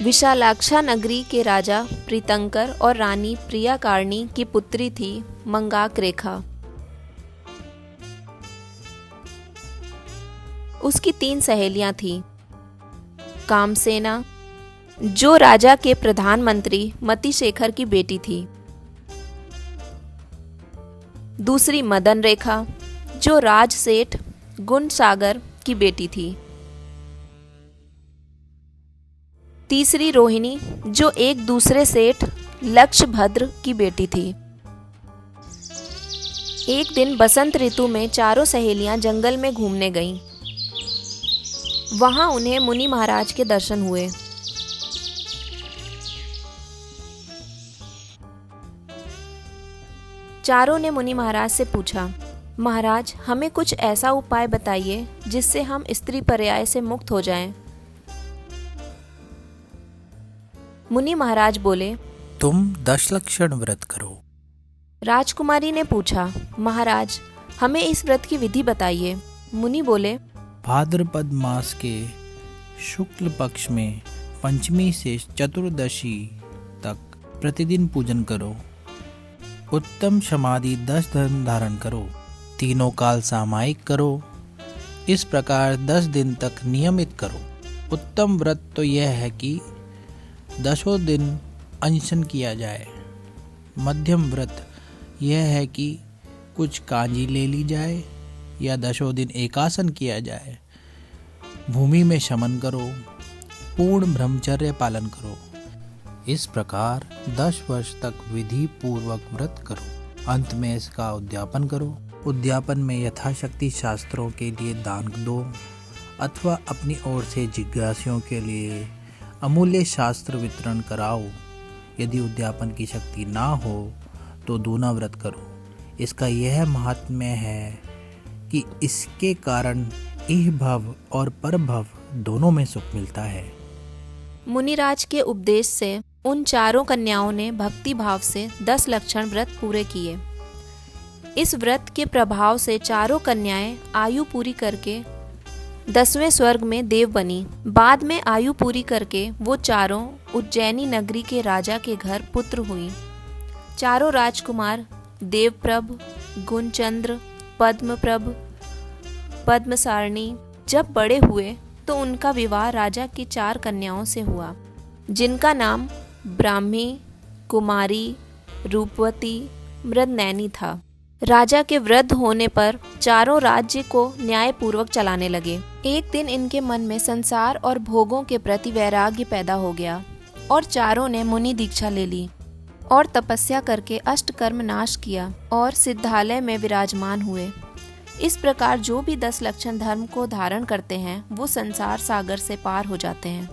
विशालाक्षा नगरी के राजा प्रीतंकर और रानी प्रियाकारणी की पुत्री थी मंगाक रेखा। उसकी 3 सहेलियां थीं। कामसेना, जो राजा के प्रधानमंत्री मतिशेखर की बेटी थी। दूसरी मदन रेखा, जो राज सेठ गुणसागर की बेटी थी। तीसरी रोहिणी, जो एक दूसरे सेठ लक्ष्यभद्र की बेटी थी। एक दिन बसंत ऋतु में चारों सहेलियां जंगल में घूमने गईं। वहां उन्हें मुनि महाराज के दर्शन हुए। चारों ने मुनि महाराज से पूछा, महाराज, हमें कुछ ऐसा उपाय बताइए जिससे हम स्त्री पर्याय से मुक्त हो जाएं। मुनि महाराज बोले, तुम 10 लक्षण व्रत करो। राजकुमारी ने पूछा, महाराज, हमें इस व्रत की विधि बताइए। मुनि बोले, भाद्रपद मास के शुक्ल पक्ष में पंचमी से चतुर्दशी तक प्रतिदिन पूजन करो। उत्तम समाधि 10 दिन धारण करो। तीनों काल सामायिक करो। इस प्रकार 10 दिन तक नियमित करो। उत्तम व्रत तो यह है कि 10 दिन अनशन किया जाए। मध्यम व्रत यह है कि कुछ कांजी ले ली जाए या 10 दिन एकासन किया जाए। भूमि में शमन करो। पूर्ण ब्रह्मचर्य पालन करो। इस प्रकार 10 वर्ष तक विधि पूर्वक व्रत करो। अंत में इसका उद्यापन करो। उद्यापन में यथाशक्ति शास्त्रों के लिए दान दो अथवा अपनी ओर से जिज्ञासुओं के लिए अमूल्य शास्त्र वितरण कराओ। यदि उद्यापन की शक्ति ना हो तो दूना व्रत करो। इसका यह महात्म्य है कि इसके कारण इह भव और परभव दोनों में सुख मिलता है। मुनिराज के उपदेश से उन चारों कन्याओं ने भक्ति भाव से 10 लक्षण व्रत पूरे किए। इस व्रत के प्रभाव से चारों कन्याएं आयु पूरी करके 10वें स्वर्ग में देव बनी। बाद में आयु पूरी करके वो चारों उज्जैनी नगरी के राजा के घर पुत्र हुई। चारों राजकुमार देवप्रभ, गुणचंद्र, पद्मप्रभ, पद्मसारणी जब बड़े हुए तो उनका विवाह राजा की 4 कन्याओं से हुआ, जिनका नाम ब्राह्मी, कुमारी, रूपवती, मृदनैनी था। राजा के वृद्ध होने पर चारों राज्य को न्यायपूर्वक चलाने लगे। एक दिन इनके मन में संसार और भोगों के प्रति वैराग्य पैदा हो गया और चारों ने मुनि दीक्षा ले ली और तपस्या करके अष्टकर्म नाश किया और सिद्धालय में विराजमान हुए। इस प्रकार जो भी 10 लक्षण धर्म को धारण करते हैं वो संसार सागर से पार हो जाते हैं।